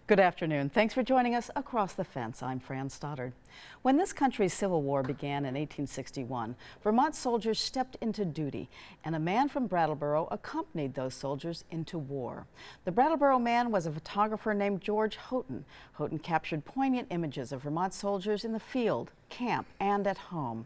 Good afternoon. Thanks for joining us across the fence. I'm Fran Stoddard. When this country's Civil War began in 1861, Vermont soldiers stepped into duty, and a man from Brattleboro accompanied those soldiers into war. The Brattleboro man was a photographer named George Houghton. Houghton captured poignant images of Vermont soldiers in the field, camp, and at home.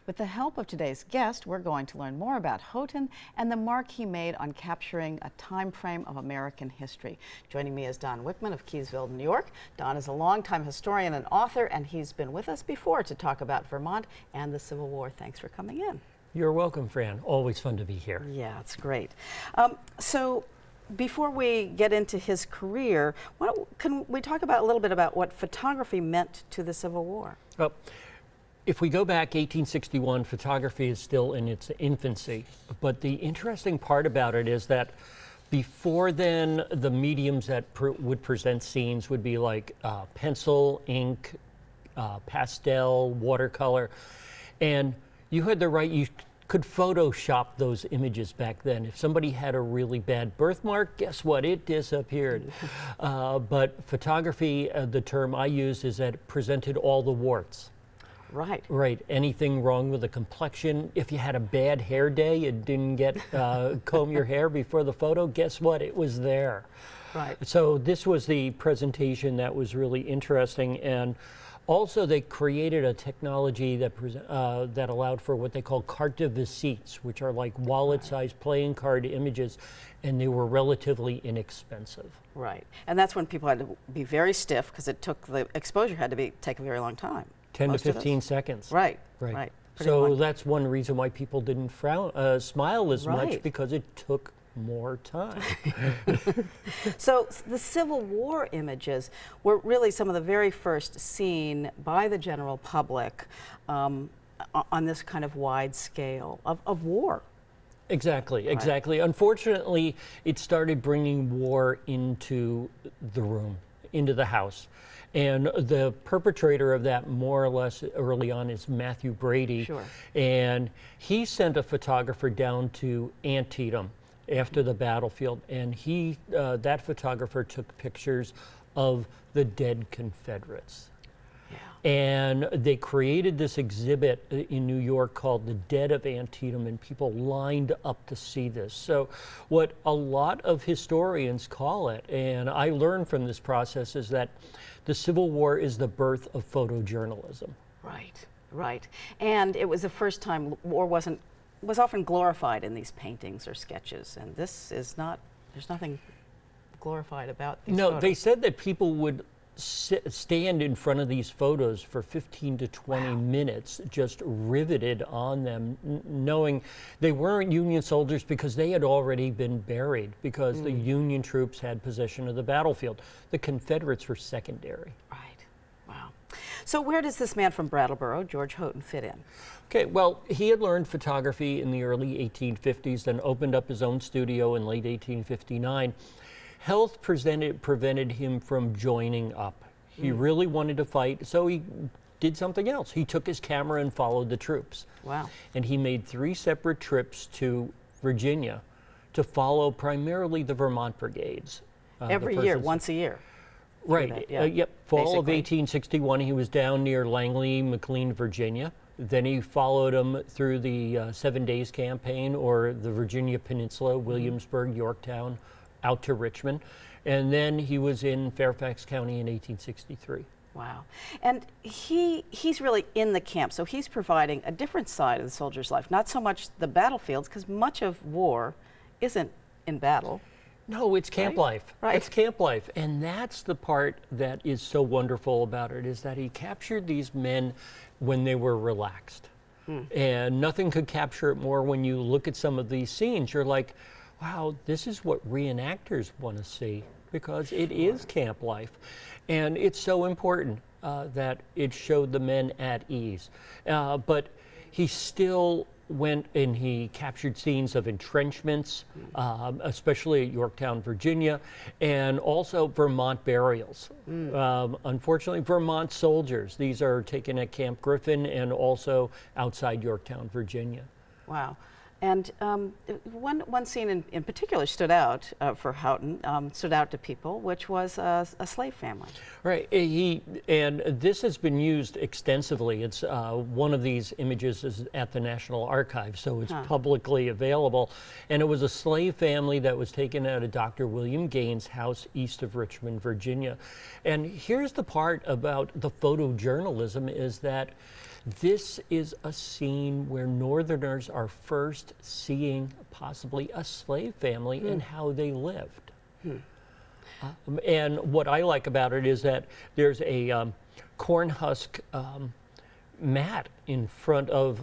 With the help of today's guest, we're going to learn more about Houghton and the mark he made on capturing a time frame of American history. Joining me is Don Wickman of Keysville, New York. Don is a longtime historian and author, and he's been with us before to talk about Vermont and the Civil War. Thanks for coming in. You're welcome, Fran. Always fun to be here. Yeah, it's great. So before we get into his career, can we talk about a little bit about what photography meant to the Civil War? Well, if we go back 1861, photography is still in its infancy. But the interesting part about it is that before then, the mediums that would present scenes would be like pencil, ink, pastel, watercolor. And you had the right, you could Photoshop those images back then. If somebody had a really bad birthmark, guess what? It disappeared. But photography, the term I use is that it presented all the warts. Right. Right. Anything wrong with the complexion? If you had a bad hair day, you didn't get comb your hair before the photo, guess what? It was there. Right. So this was the presentation that was really interesting. And also they created a technology that that allowed for what they call carte de visites, which are like wallet-sized playing card images, and they were relatively inexpensive. Right. And that's when people had to be very stiff because it took, the exposure had to take a very long time. 10 to 15 seconds. Right, right. So that's one reason why people didn't smile as much, because it took more time. So the Civil War images were really some of the very first seen by the general public on this kind of wide scale of war. Exactly, exactly. Right. Unfortunately, it started bringing war into the room, into the house. And the perpetrator of that, more or less early on, is Matthew Brady. Sure. And he sent a photographer down to Antietam after the battlefield, and that photographer took pictures of the dead Confederates. Yeah. And they created this exhibit in New York called The Dead of Antietam, and people lined up to see this. So what a lot of historians call it, and I learned from this process, is that the Civil War is the birth of photojournalism. Right, right. And it was the first time war was often glorified in these paintings or sketches, and this is not, there's nothing glorified about these photos. They said that people would stand in front of these photos for 15 to 20 minutes, just riveted on them, knowing they weren't Union soldiers because they had already been buried, because the Union troops had possession of the battlefield. The Confederates were secondary. Right. Wow. So where does this man from Brattleboro, George Houghton, fit in? Okay, well, he had learned photography in the early 1850s, then opened up his own studio in late 1859. Health prevented him from joining up. He really wanted to fight, so he did something else. He took his camera and followed the troops. Wow. And he made 3 separate trips to Virginia to follow primarily the Vermont brigades. Every year, once a year. Right, yep. Fall of 1861, he was down near Langley, McLean, Virginia. Then he followed them through the 7 Days campaign, or the Virginia Peninsula, Williamsburg, Yorktown, out to Richmond, and then he was in Fairfax County in 1863. Wow. And he's really in the camp, so he's providing a different side of the soldier's life, not so much the battlefields, because much of war isn't in battle. No, it's camp life. Right. It's camp life. And that's the part that is so wonderful about it, is that he captured these men when they were relaxed. And nothing could capture it more. When you look at some of these scenes, you're like, wow, this is what reenactors want to see, because it is camp life. And it's so important that it showed the men at ease. But he still went and he captured scenes of entrenchments, especially at Yorktown, Virginia, and also Vermont burials. Unfortunately, Vermont soldiers. These are taken at Camp Griffin and also outside Yorktown, Virginia. Wow. And one scene in particular stood out for Houghton, stood out to people, which was a slave family. Right. And this has been used extensively. It's one of these images is at the National Archives, so it's publicly available. And it was a slave family that was taken out of Dr. William Gaines' house east of Richmond, Virginia. And here's the part about the photojournalism is that this is a scene where Northerners are first seeing possibly a slave family and how they lived. And what I like about it is that there's a corn husk mat in front of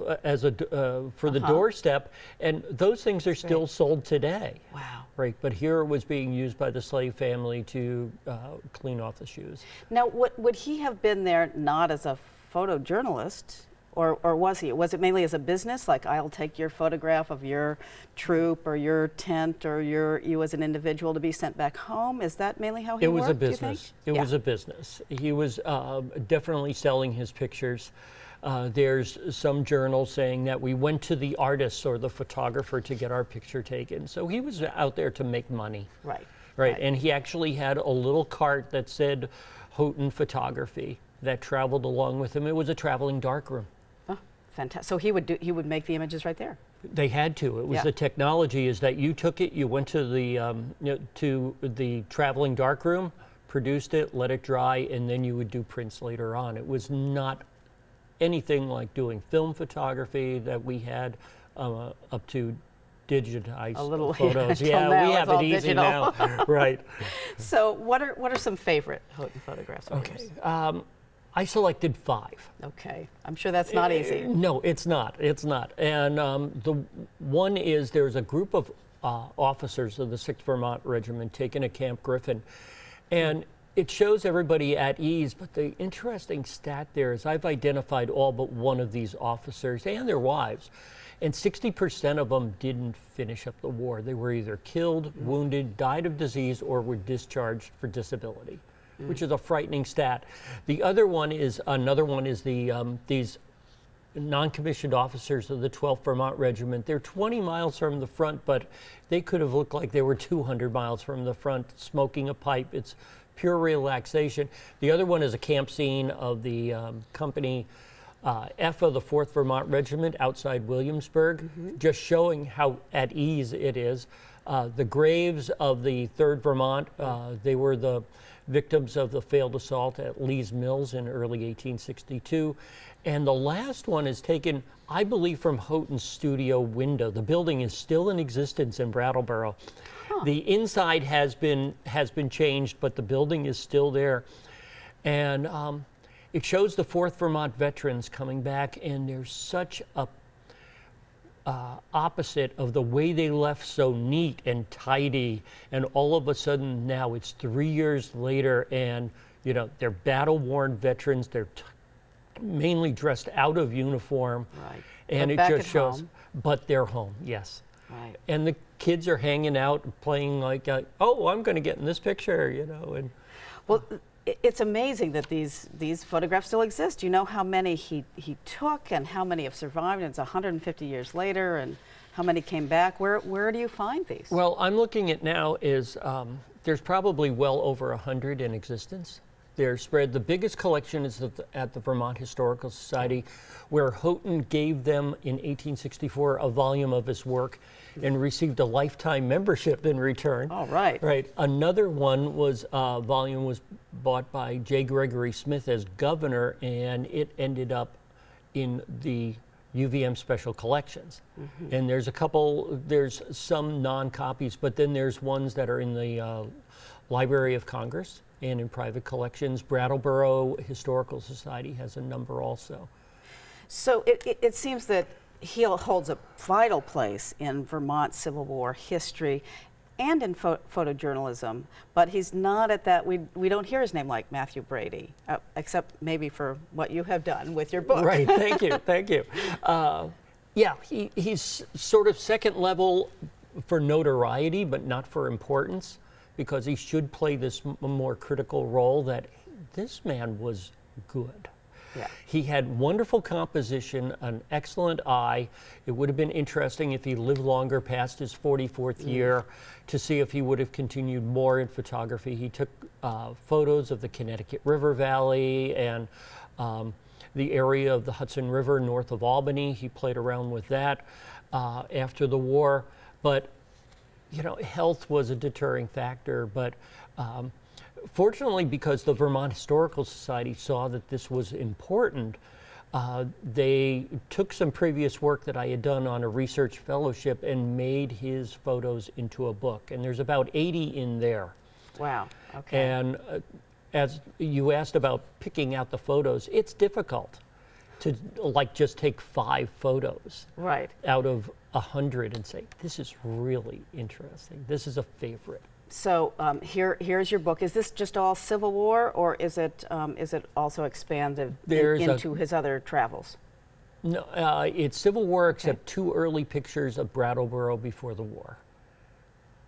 for the doorstep, and those things are still sold today. Wow. Right, but here it was being used by the slave family to clean off the shoes. Now, would he have been there not as a photojournalist, or was he? Was it mainly as a business, like I'll take your photograph of your troop or your tent or you as an individual to be sent back home? Is that mainly how he worked? It was a business. It was a business. He was definitely selling his pictures. There's some journals saying that we went to the artist or the photographer to get our picture taken. So he was out there to make money. Right. And he actually had a little cart that said Houghton Photography that traveled along with him. It was a traveling darkroom. Oh, fantastic. So he would make the images right there. They had to. It was the technology is that you took it, you went to the traveling darkroom, produced it, let it dry, and then you would do prints later on. It was not anything like doing film photography that we had up to digitized photos. We have it easy digital. Now. Right. So what are some favorite Houghton photographs? Okay. I selected 5. Okay. I'm sure that's not easy. No, it's not. It's not. And the one is there's a group of officers of the 6th Vermont Regiment taken at Camp Griffin, and it shows everybody at ease, but the interesting stat there is I've identified all but one of these officers and their wives, and 60% of them didn't finish up the war. They were either killed, wounded, died of disease, or were discharged for disability, which is a frightening stat. The other one is, these non-commissioned officers of the 12th Vermont Regiment. They're 20 miles from the front, but they could have looked like they were 200 miles from the front, smoking a pipe. It's pure relaxation. The other one is a camp scene of the company F of the 4th Vermont Regiment outside Williamsburg, just showing how at ease it is. The graves of the 3rd Vermont, they were the victims of the failed assault at Lee's Mills in early 1862. And the last one is taken, I believe, from Houghton's studio window. The building is still in existence in Brattleboro. The inside has been changed, but the building is still there. And it shows the 4th Vermont veterans coming back, and there's such a opposite of the way they left, so neat and tidy, and all of a sudden now it's 3 years later, and they're battle-worn veterans. They're mainly dressed out of uniform, and it just shows. But they're home, yes. Right. And the kids are hanging out and playing like, oh, I'm going to get in this picture, And well, it's amazing that these photographs still exist. You know how many he took and how many have survived, and it's 150 years later, and how many came back. Where do you find these? Well, I'm looking at now is there's probably well over 100 in existence. They're spread. The biggest collection is at the Vermont Historical Society, where Houghton gave them in 1864 a volume of his work and received a lifetime membership in return. All right. Right. Another one was volume was bought by J. Gregory Smith as governor, and it ended up in the UVM Special Collections. And there's some non-copies, but then there's ones that are in the Library of Congress and in private collections. Brattleboro Historical Society has a number also. So it seems that he holds a vital place in Vermont Civil War history and in photojournalism, but he's not at that, we don't hear his name like Matthew Brady, except maybe for what you have done with your book. Right, thank you, thank you. Yeah, he's sort of second level for notoriety, but not for importance, because he should play this more critical role that this man was good. Yeah. He had wonderful composition, an excellent eye. It would have been interesting if he lived longer past his 44th year to see if he would have continued more in photography. He took photos of the Connecticut River Valley and the area of the Hudson River north of Albany. He played around with that after the war. But, you know, health was a deterring factor. But fortunately, because the Vermont Historical Society saw that this was important, they took some previous work that I had done on a research fellowship and made his photos into a book. And there's about 80 in there. Wow. Okay. And as you asked about picking out the photos, it's difficult to like just take 5 photos Right. out of 100 and say, this is really interesting. This is a favorite. So here's your book. Is this just all Civil War, or is it also expanded into his other travels? No, it's Civil War, except 2 early pictures of Brattleboro before the war,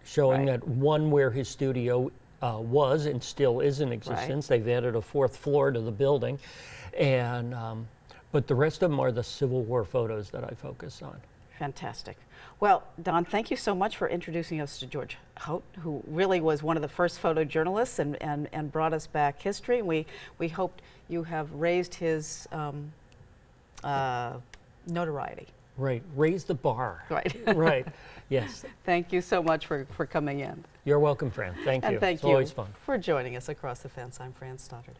showing that one where his studio was and still is in existence. They've added a 4th floor to the building, and but the rest of them are the Civil War photos that I focus on. Fantastic. Well, Don, thank you so much for introducing us to George Houghton, who really was one of the first photojournalists and brought us back history. We hope you have raised his notoriety. Right, raise the bar. Right. Right, yes. Thank you so much for coming in. You're welcome, Fran. Thank you. And thank it's you always fun. for joining us across the fence. I'm Fran Stoddard.